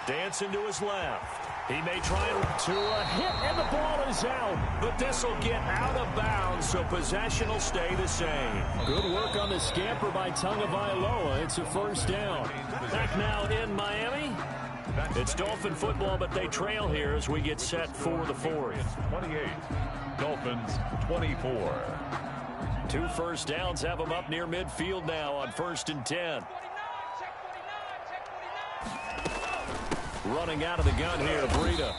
S1: Dancing to his left. He may try to hit, and the ball is out. But this will get out of bounds, so possession will stay the same.
S4: Good work on the scamper by Tagovailoa. It's a 1st down.
S1: Back now in Miami. It's Dolphin football, but they trail here as we get set for the 4th.
S2: 28. Dolphins 24.
S1: 2 1st downs have them up near midfield now on 1st and 10. Running out of the gun here, Breida.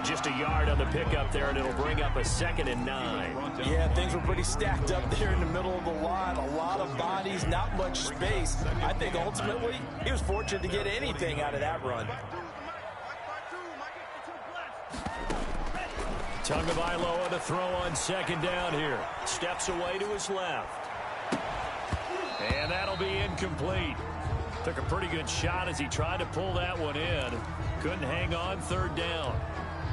S1: Just a yard on the pickup there, and it'll bring up a 2nd and 9.
S3: Yeah, things were pretty stacked up there in the middle of the line. A lot of bodies, not much space. I think ultimately he was fortunate to get anything out of that run.
S1: Tagovailoa to throw on 2nd down here. Steps away to his left. And that'll be incomplete. Took a pretty good shot as he tried to pull that one in. Couldn't hang on 3rd down.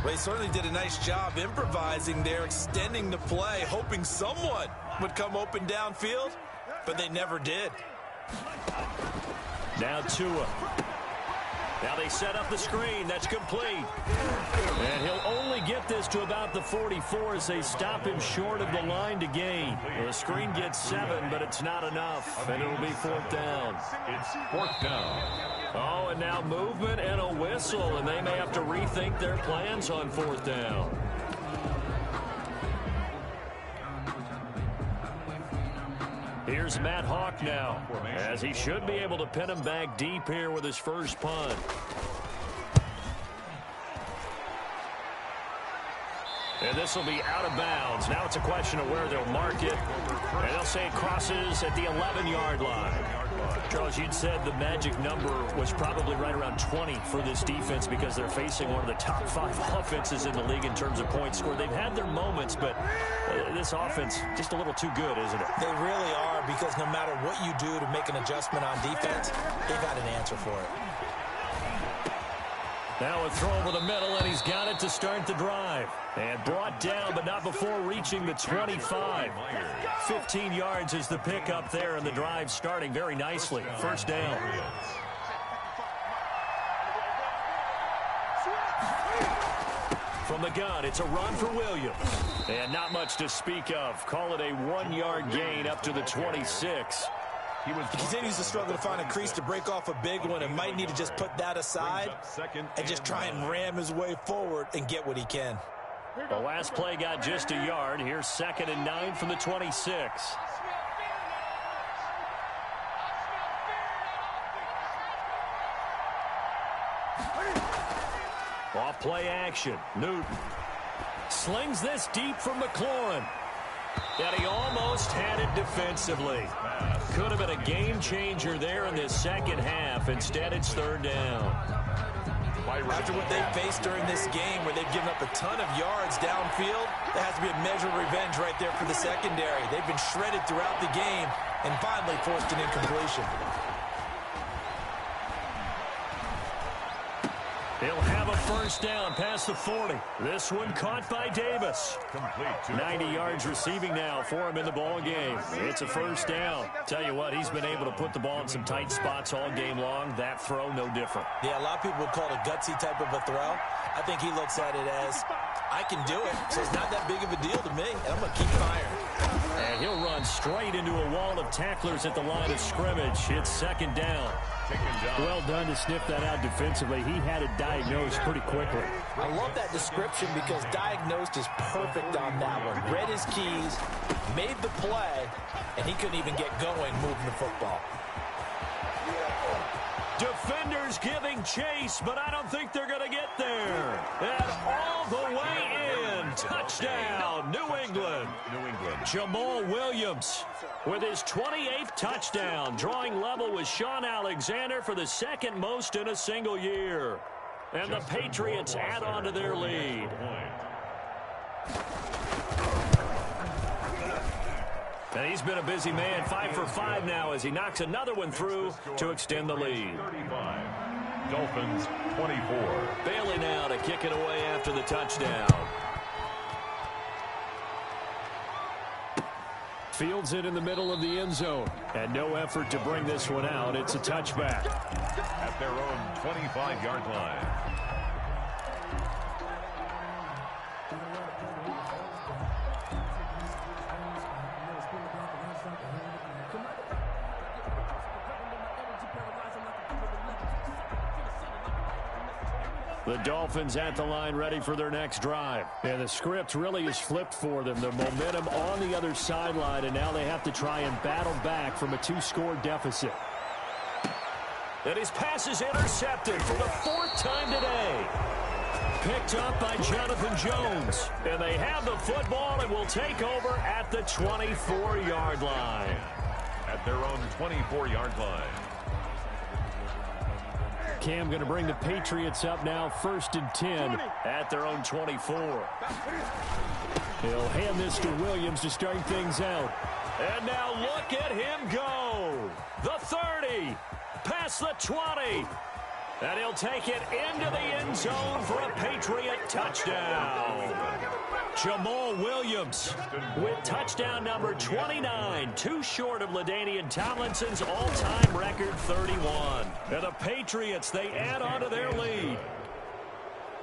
S3: Well, he certainly did a nice job improvising there, extending the play, hoping someone would come open downfield, but they never did.
S1: Now Tua. Now they set up the screen. That's complete. And he'll only get this to about the 44 as they stop him short of the line to gain. Well, the screen gets 7, but it's not enough, and it'll be 4th down.
S2: It's 4th down.
S1: Oh, and now movement and a whistle, and they may have to rethink their plans on 4th down. Here's Matt Hawk now, as he should be able to pin him back deep here with his first punt. And this will be out of bounds. Now it's a question of where they'll mark it. And they'll say it crosses at the 11-yard line. Charles, you'd said the magic number was probably right around 20 for this defense because they're facing one of the top 5 offenses in the league in terms of points scored. They've had their moments, but this offense just a little too good, isn't it?
S3: They really are, because no matter what you do to make an adjustment on defense, they've got an answer for it.
S1: Now a throw over the middle, and he's got it to start the drive. And brought down, but not before reaching the 25. 15 yards is the pickup there, and the drive starting very nicely. First down. From the gun, it's a run for Williams. And not much to speak of. Call it a 1-yard gain up to the 26.
S3: He continues to struggle to find a crease to break off a big one, and might need to just put that aside and just try and ram his way forward and get what he can.
S1: The last play got just a yard. Here's 2nd and 9 from the 26. Off play action. Newton slings this deep from McLaurin. And he almost had it defensively. Could have been a game changer there in this second half. Instead, it's 3rd down.
S3: After what they faced during this game, where they've given up a ton of yards downfield, there has to be a measure of revenge right there for the secondary. They've been shredded throughout the game and finally forced an incompletion.
S1: He'll have a first down past the 40. This one caught by Davis. 90 yards receiving now for him in the ball game. It's a first down. Tell you what, he's been able to put the ball in some tight spots all game long. That throw, no different.
S3: Yeah, a lot of people would call it a gutsy type of a throw. I think he looks at it as, I can do it, so it's not that big of a deal to me, and I'm going to keep firing.
S1: And he'll run straight into a wall of tacklers at the line of scrimmage. It's 2nd down.
S4: Well done to sniff that out defensively. He had it diagnosed pretty quickly.
S3: I love that description because diagnosed is perfect on that one. Read his keys, made the play, and he couldn't even get going moving the football.
S1: Defenders giving chase, but I don't think they're going to get there. And all the way in. Touchdown, New England. Jamal Williams with his 28th touchdown, drawing level with Sean Alexander for the 2nd most in a single year. And the Patriots add on to their lead. And he's been a busy man, 5 for 5 now as he knocks another one through to extend the lead.
S2: 35. Dolphins 24.
S1: Bailey now to kick it away after the touchdown.
S4: Fields it in the middle of the end zone. And no effort to bring this one out. It's a touchback.
S2: At their own 25-yard line.
S4: The Dolphins at the line ready for their next drive. And the script really is flipped for them. The momentum on the other sideline, and now they have to try and battle back from a 2-score deficit.
S1: And his pass is intercepted for the 4th time today. Picked up by Jonathan Jones. And they have the football and will take over at the 24-yard line.
S2: At their own 24-yard line.
S4: Cam going to bring the Patriots up now, 1st and 10.
S1: At their own 24.
S4: He'll hand this to Williams to start things out.
S1: And now look at him go. The 30. Past the 20. And he'll take it into the end zone for a Patriot touchdown. Jamal Williams with touchdown number 29, too short of LaDainian Tomlinson's all-time record 31. And the Patriots, they add on to their lead.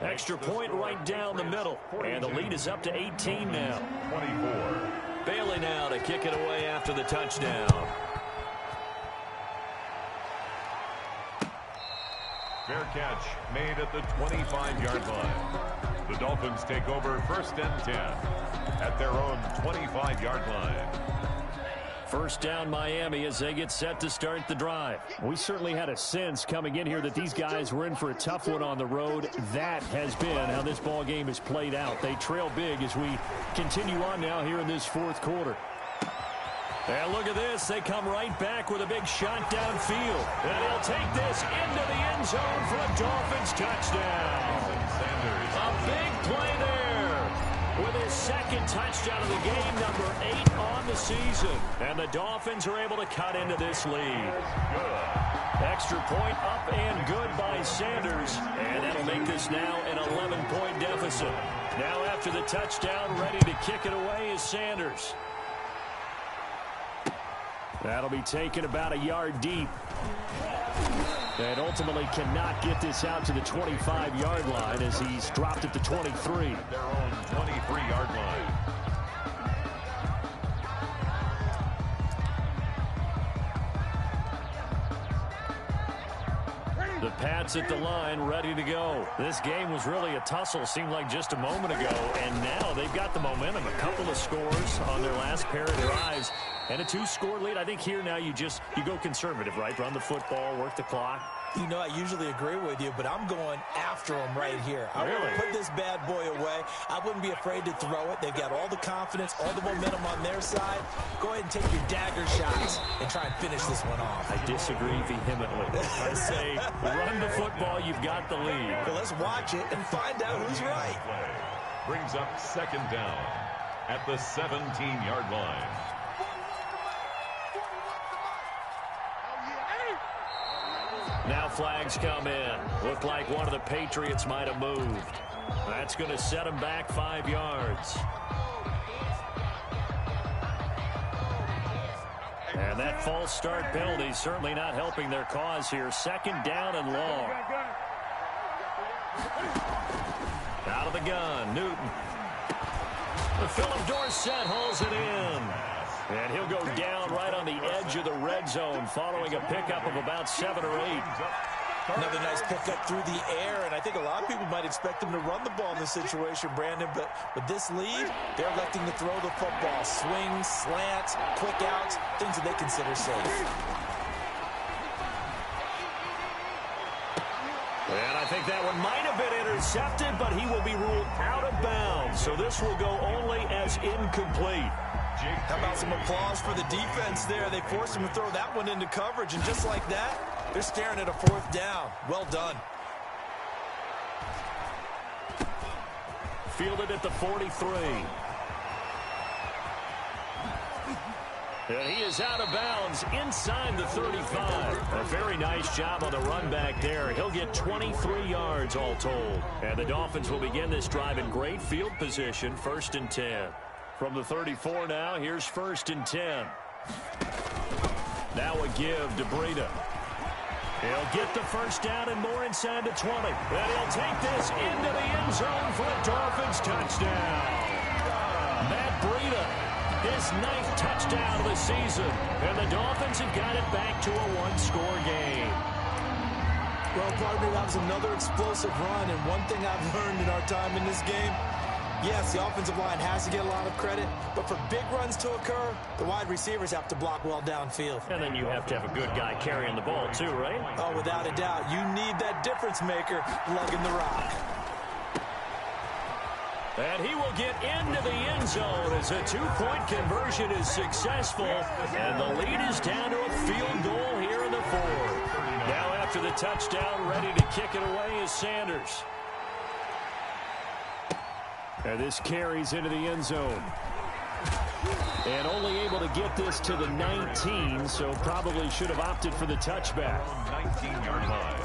S1: Extra point right down the middle, and the lead is up to 18 now.
S2: 24.
S1: Bailey now to kick it away after the touchdown.
S2: Fair catch made at the 25-yard line. The Dolphins take over 1st and 10 at their own 25-yard line.
S1: First down Miami as they get set to start the drive.
S4: We certainly had a sense coming in here that these guys were in for a tough one on the road. That has been how this ball game has played out. They trail big as we continue on now here in this 4th quarter.
S1: And look at this. They come right back with a big shot downfield. And he'll take this into the end zone for a Dolphins touchdown. A big play there with his 2nd touchdown of the game, number 8 on the season. And the Dolphins are able to cut into this lead. Extra point up and good by Sanders. And that'll make this now an 11-point deficit. Now after the touchdown, ready to kick it away is Sanders.
S4: That'll be taken about a yard deep. And ultimately cannot get this out to the 25-yard line as he's dropped at the 23.
S2: Their own 23-yard line.
S1: The Pats at the line, ready to go. This game was really a tussle, seemed like just a moment ago, and now they've got the momentum. A couple of scores on their last pair of drives, and a 2-score lead. I think here now you go conservative, right? Run the football, work the clock.
S3: You know, I usually agree with you, but I'm going after him right here. I want to put this bad boy away. I wouldn't be afraid to throw it. They've got all the confidence, all the momentum on their side. Go ahead and take your dagger shots and try and finish this one off.
S1: I disagree vehemently. I say run the football, you've got the lead.
S3: Well, let's watch it and find out who's right.
S2: Brings up 2nd down at the 17-yard line.
S1: Now flags come in. Looked like one of the Patriots might have moved. That's going to set them back 5 yards. And that false start penalty certainly not helping their cause here. 2nd down and long. Out of the gun, Newton. Philip Dorsett hauls it in. And he'll go down right on the edge of the red zone following a pickup of about 7 or 8.
S3: Another nice pickup through the air, and I think a lot of people might expect him to run the ball in this situation, Brandon, but with this lead, they're electing to throw the football. Swings, slants, quick outs, things that they consider safe.
S1: And I think that one might have been intercepted, but he will be ruled out of bounds. So this will go only as incomplete.
S3: How about some applause for the defense there? They forced him to throw that one into coverage, and just like that, they're staring at a 4th down. Well done.
S1: Fielded at the 43. And he is out of bounds inside the 35. A very nice job on the run back there. He'll get 23 yards all told. And the Dolphins will begin this drive in great field position, 1st and 10. From the 34 now, here's 1st and 10. Now a give to Breida. He'll get the 1st down and more inside the 20. And he'll take this into the end zone for a Dolphins touchdown. Matt Breida, his 9th touchdown of the season. And the Dolphins have got it back to a 1-score game.
S3: Well, partner, that was another explosive run, and one thing I've learned in our time in this game, yes, the offensive line has to get a lot of credit, but for big runs to occur, the wide receivers have to block well downfield.
S1: And then you have to have a good guy carrying the ball too, right?
S3: Oh, without a doubt. You need that difference maker lugging the rock.
S1: And he will get into the end zone as a 2-point conversion is successful. And the lead is down to a field goal here in the 4th. Now after the touchdown, ready to kick it away is Sanders.
S4: And this carries into the end zone. And only able to get this to the 19, so probably should have opted for the touchback.
S2: 19-yard line.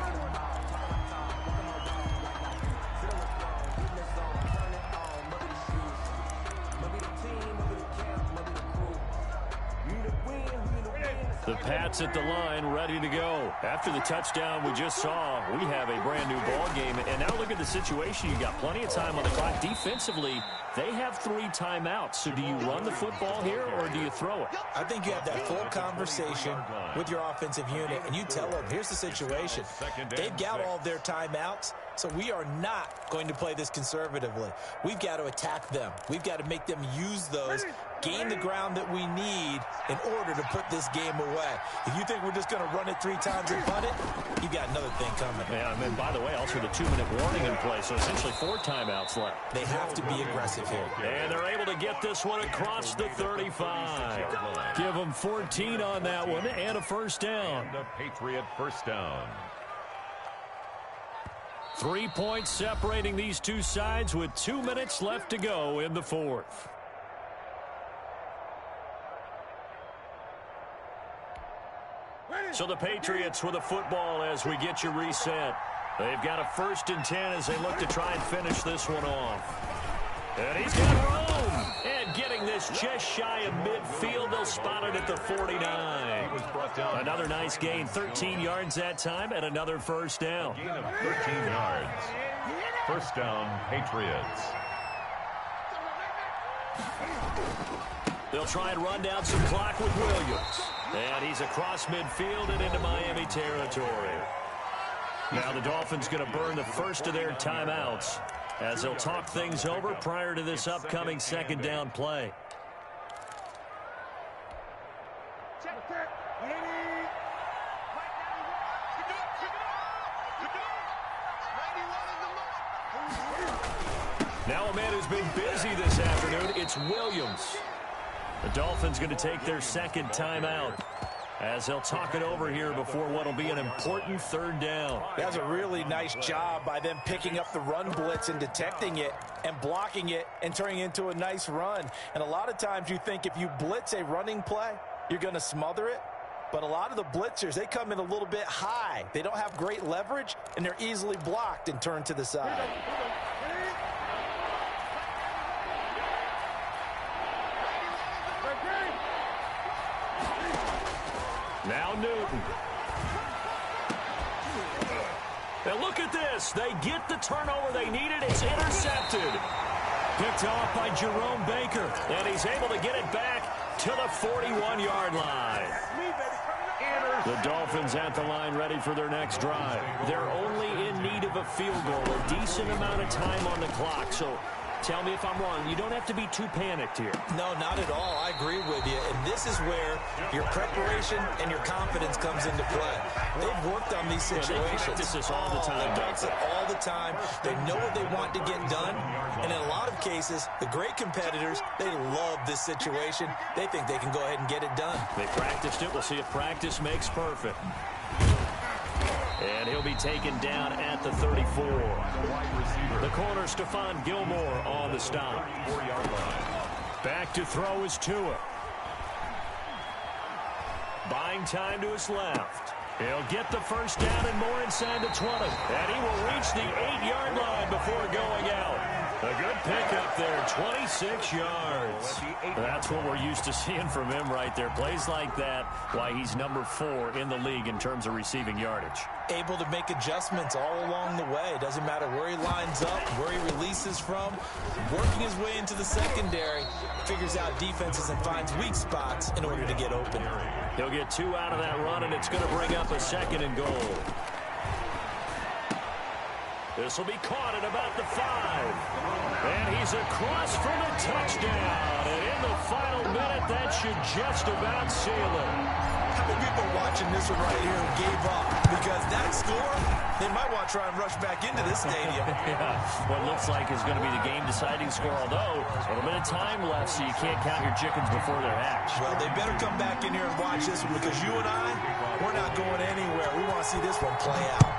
S1: The Pats at the line, ready to go. After the touchdown we just saw, we have a brand-new ball game. And now look at the situation. You got plenty of time on the clock. Defensively, they have 3 timeouts. So do you run the football here or do you throw it?
S3: I think you have that full conversation with your offensive unit, and you tell them, here's the situation. They've got all their timeouts, so we are not going to play this conservatively. We've got to attack them. We've got to make them use those, gain the ground that we need in order to put this game away. If you think we're just going to run it 3 times and punt it, you got another thing coming.
S1: Yeah, and then, by the way, also the 2-minute warning in play, so essentially 4 timeouts left.
S3: They have to be aggressive here.
S1: And they're able to get this one across the 35. Give them 14 on that one and a first down.
S2: And a Patriot first down.
S1: 3 points separating these two sides with 2 minutes left to go in the fourth. So the Patriots with a football as we get you reset. They've got a 1st and 10 as they look to try and finish this one off. And he's got room. And getting this just shy of midfield. They'll spot it at the 49. Another nice gain. 13 yards that time and another first down.
S2: Gain of 13 yards. First down, Patriots.
S1: They'll try and run down some clock with Williams. And he's across midfield and into Miami territory. Now the Dolphins going to burn the first of their timeouts as they'll talk things over prior to this upcoming 2nd down play. Now a man who's been busy this afternoon, it's Williams. The Dolphins going to take their 2nd timeout as they'll talk it over here before what will be an important 3rd down.
S3: That's a really nice job by them picking up the run blitz and detecting it and blocking it and turning it into a nice run. And a lot of times you think if you blitz a running play, you're going to smother it. But a lot of the blitzers, they come in a little bit high. They don't have great leverage, and they're easily blocked and turned to the side.
S1: Now Newton. And look at this. They get the turnover they needed. It's intercepted. Picked off by Jerome Baker. And he's able to get it back to the 41-yard line. The Dolphins at the line ready for their next drive. They're only in need of a field goal, a decent amount of time on the clock. So tell me if I'm wrong. You don't have to be too panicked here.
S3: No, not at all. I agree with you. And this is where your preparation and your confidence comes into play. They've worked on these situations.
S1: They practice this all the time.
S3: They practice it all the time. They know what they want to get done. And in a lot of cases, the great competitors, they love this situation. They think they can go ahead and get it done.
S1: They practiced it. We'll see if practice makes perfect. And he'll be taken down at the 34. The corner, Stephon Gilmore on the stop.
S2: 4-yard line.
S1: Back to throw is Tua. Buying time to his left. He'll get the first down and more inside the 20. And he will reach the 8-yard line before going out. A good pickup there, 26 yards. That's what we're used to seeing from him right there. Plays like that, why he's number 4 in the league in terms of receiving yardage.
S3: Able to make adjustments all along the way. Doesn't matter where he lines up, where he releases from. Working his way into the secondary, figures out defenses and finds weak spots in order to get open.
S1: He'll get 2 out of that run, and it's going to bring up a 2nd and goal. This will be caught at about the 5. And he's across for the touchdown. And in the final minute, that should just about seal it.
S3: How many people watching this one right here who gave up? Because that score, they might want to try and rush back into this stadium.
S1: Yeah, what looks like is going to be the game-deciding score, although a little bit of time left, so you can't count your chickens before they're hatched.
S3: Well, they better come back in here and watch this one because you and I, we're not going anywhere. We want to see this one play out.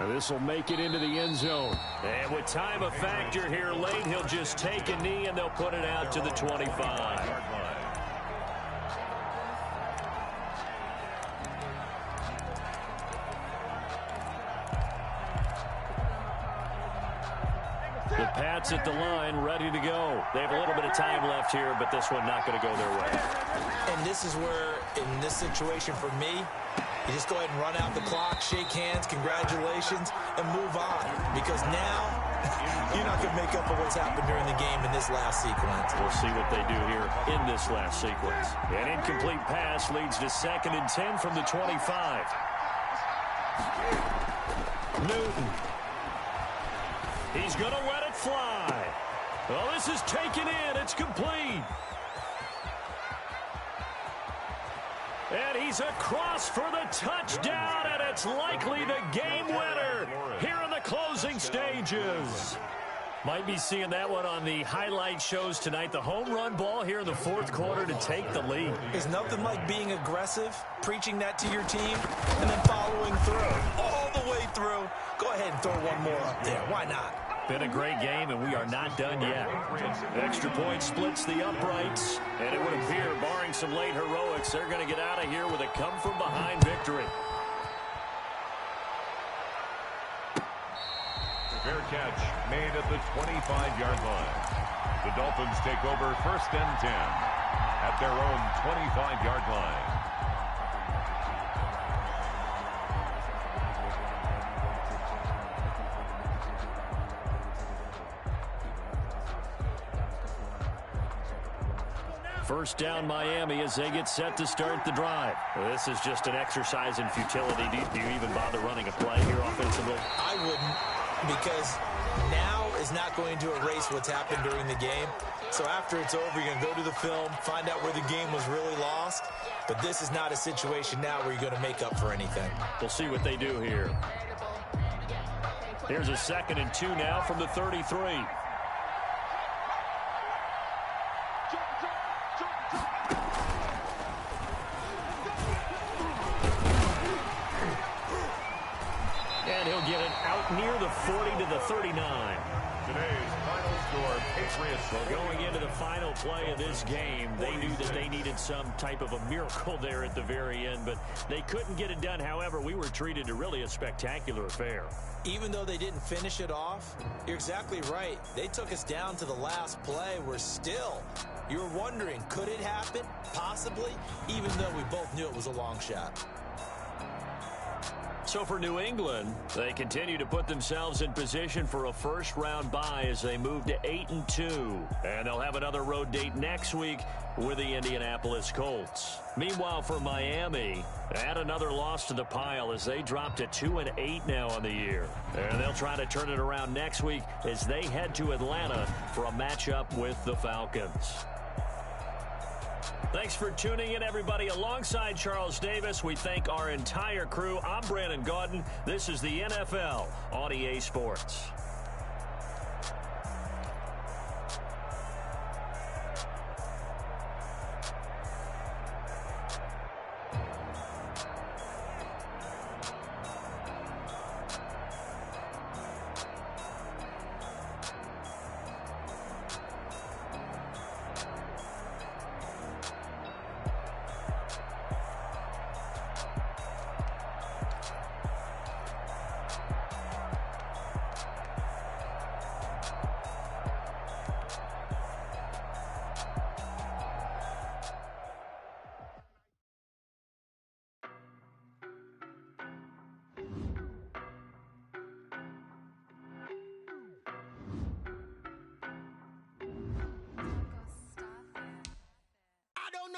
S1: This will make it into the end zone. And with time a factor here late, he'll just take a knee and they'll put it out to the 25. The Pats at the line, ready to go. They have a little bit of time left here, but this one not going to go their way.
S3: And this is where, in this situation for me, you just go ahead and run out the clock, shake hands, congratulations, and move on. Because now, you're not going to make up for what's happened during the game in this last sequence.
S1: We'll see what they do here in this last sequence. An incomplete pass leads to 2nd and 10 from the 25. Newton. He's going to let it fly. Well, this is taken in. It's complete. And he's across for the touchdown, and it's likely the game winner here in the closing stages. Might be seeing that one on the highlight shows tonight. The home run ball here in the 4th quarter to take the lead.
S3: There's nothing like being aggressive, preaching that to your team, and then following through, all the way through. Go ahead and throw one more up there. Why not?
S1: Been a great game, and we are not done yet. Extra point splits the uprights, and it would appear, barring some late heroics, they're going to get out of here with a come-from-behind victory.
S2: Fair catch made at the 25-yard line. The Dolphins take over 1st and 10 at their own 25-yard line.
S1: First down, Miami, as they get set to start the drive. Well, this is just an exercise in futility. Do you even bother running a play here offensively?
S3: I wouldn't, because now is not going to erase what's happened during the game. So after it's over, you're going to go to the film, find out where the game was really lost. But this is not a situation now where you're going to make up for anything.
S1: We'll see what they do here. Here's a 2nd and 2 now from the 33. And he'll get it out near the 40 to the 39.
S2: Today's final score, Patriots.
S1: Well, going into the final play of this game, they knew that they needed some type of a miracle there at the very end, but they couldn't get it done. However, we were treated to really a spectacular affair.
S3: Even though they didn't finish it off, you're exactly right. They took us down to the last play. We're still, you were wondering, could it happen? Possibly, even though we both knew it was a long shot.
S1: So for New England, they continue to put themselves in position for a first-round bye as they move to 8-2. And they'll have another road date next week with the Indianapolis Colts. Meanwhile, for Miami, add another loss to the pile as they drop to 2-8 now on the year. And they'll try to turn it around next week as they head to Atlanta for a matchup with the Falcons. Thanks for tuning in, everybody. Alongside Charles Davis, we thank our entire crew. I'm Brandon Gaudin. This is the NFL on EA Sports.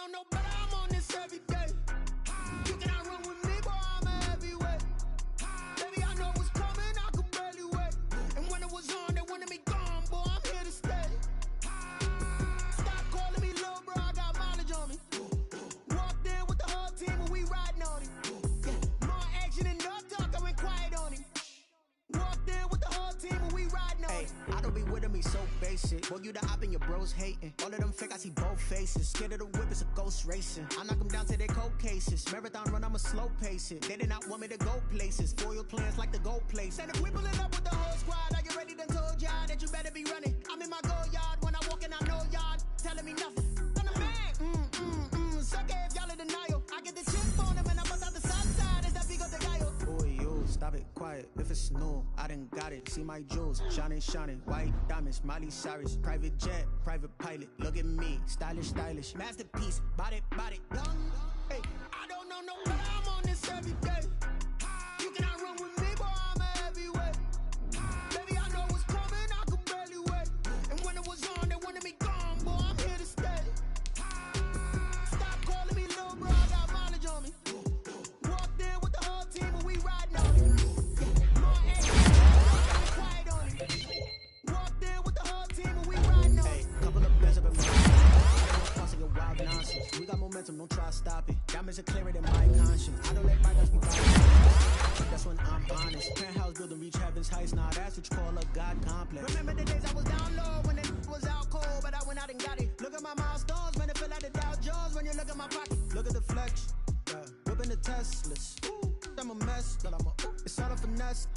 S5: No, but I'm on this every day. You cannot run with me, boy, I'm a heavyweight. Baby, I know what's coming, I could barely wait. And when it was on, they wanted me gone, boy, I'm here to stay. Stop calling me little bro, I got mileage on me. Walked in with the whole team and we riding on him. Yeah, more action and no talk, I went quiet on him. Walked in with the whole team and we riding on him.
S6: I don't be with him, he's so basic. Boy, you the op and your bros hating. All of them fake, I see both faces. Scared of the whip, it's a ghost racing. I knock them down to their cold cases. Marathon run, I'ma slow pace it. They did not want me to go places. Foil plans like the gold place.
S5: And if we pulling up with the whole squad, are you ready? Done told y'all that you better be running. I'm in my go yard when I walk in, I know y'all telling me nothing. I'm the man. Suck it if y'all in denial. I get the chip on them and I bust out the south side. Is that big of the guy?
S6: Boy, you stop it, quiet. If it's it's new, I done got it. See my jewels, shining, shining. White diamonds, Miley Cyrus. Private jet, private pilot. Look at me, stylish, stylish. Masterpiece, body, body. Hey, I don't know no better. I'm on this every day. You cannot run with me, boy, I'm a heavyweight. Baby, I know what's coming, I could barely wait. And when it was on, they wanted me gone, boy, I'm here to stay. Stop calling me little bro, I got mileage on me. Walked in with the whole team and we riding on it. More action, quiet on it. Walked in with the whole team and we riding on it. Hey, couple of bands up in my causing your wild nonsense. We got momentum, don't try to stop it. Diamonds are clearer than my conscience. I don't let my guns be violent. That's when I'm honest. Penthouse building reach heaven's heights. Now that's what you call a God complex. Remember the days I was down low when it was out cold, but I went out and got it. Look at my milestones, man, it feel like the Dow Jones when you look at my pocket. Look at the flex, whipping the Teslas. I'm a mess, but it's all a finesse.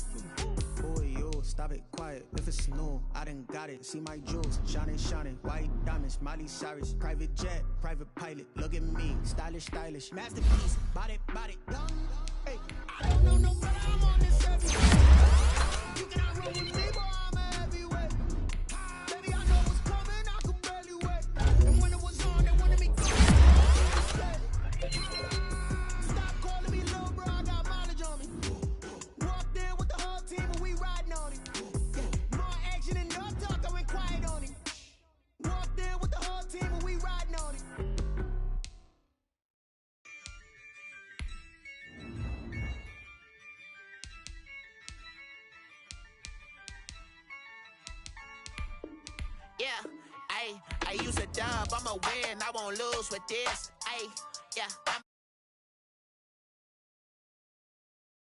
S6: Boy, you stop it, quiet. If it's new, I done got it. See my jewels, shining, shining. White diamonds, Miley Cyrus. Private jet, private pilot. Look at me, stylish, stylish. Masterpiece, body, body. Hey, I don't know no better. I'm on this every day. You cannot run with me, boy, I'm a heavyweight. Baby, I know what's coming, I could barely wait. And when it was on, they wanted me gone. Stop calling me little bro, I got mileage on me. Walked in with the whole team and we riding on it. More action and no talk, I went quiet on it. Walked in with the whole team and we riding on it.
S7: Yeah, I used to dub, I'ma win, I won't lose with this. Yeah,